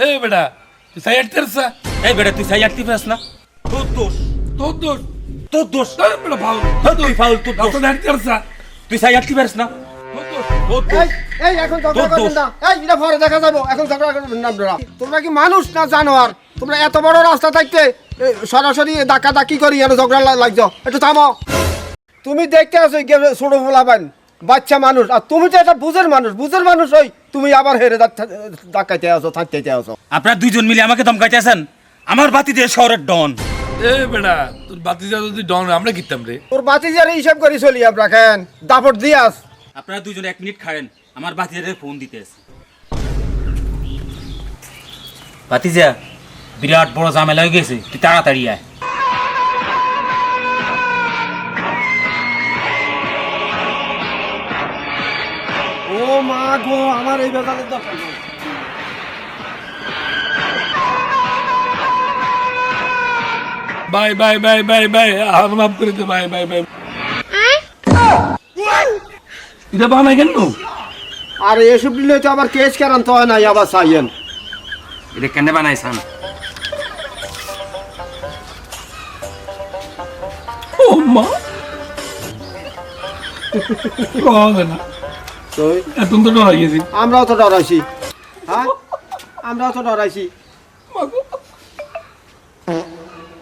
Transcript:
এই বেটা তুই সাই আটতে পারছ না? এই বেটা তুই সাই আটতে পারছ না? তোর দোষ, তোর দোষ। তোর দোষ। এই বেটা ফাউল। তুই ফাউল, তোর দোষ। রাস্তা আটতে পারছ না? তুই সাই আটতে পারছ না? তোর দোষ। তোর এই দোষ। এই এখন ঝগড়া তোর করবেন দোষ। না। এই এটা পরে দেখা যাবো, এখন ঝগড়া করবেন না আপনারা। তোমরা কি মানুষ না জানোয়ার? তোমরা এত বড় রাস্তা থাকতে সরাসরি ডাকাডাকি করি আর ঝগড়া লাগছো, একটু থামো। তুমি দেখতে আছো ছোট ফোলাবেন বাচ্চা মানুষ, আর তুমি তো একটা বুঝের মানুষ হই, তুমি আবার হেরে ডাকাইতে আসো, থাকতে আসো। আপনারা দুইজন মিলে আমাকে ধমকাইতে আছেন? আমার বাতি দিয়ে শহরের ডন। এই বেটা তোর বাতিজা যদি ডন আমরা কিতাম রে। তোর বাতি যারে হিসাব করি চলি আমরা কেন দাপট দিয়াস। আপনারা দুইজন 1 মিনিট খাড়েন, আমার বাতিজারে ফোন দিতে আছে। বাতিজা, বিরাট বড় ঝামেলা হয়ে গেছে, তুই তাড়াতাড়ি আয়। ও মা গো, আমার এই বেজালের দরকার নেই। Bye bye bye bye bye আর মাফ করে দে বাই বাই বাই। এটা বানাই কেন? আর এসব নিলে তো আবার কেস কেরান্ত হয় নাই, আবার চাইয়েন। এটা কেন বানাইছেন? ও মা হবে না, তো এখন তো ডরাই গেছি। আমরাও তো ডরাইছি, হ্যাঁ আমরাও তো ডরাইছি। মাগো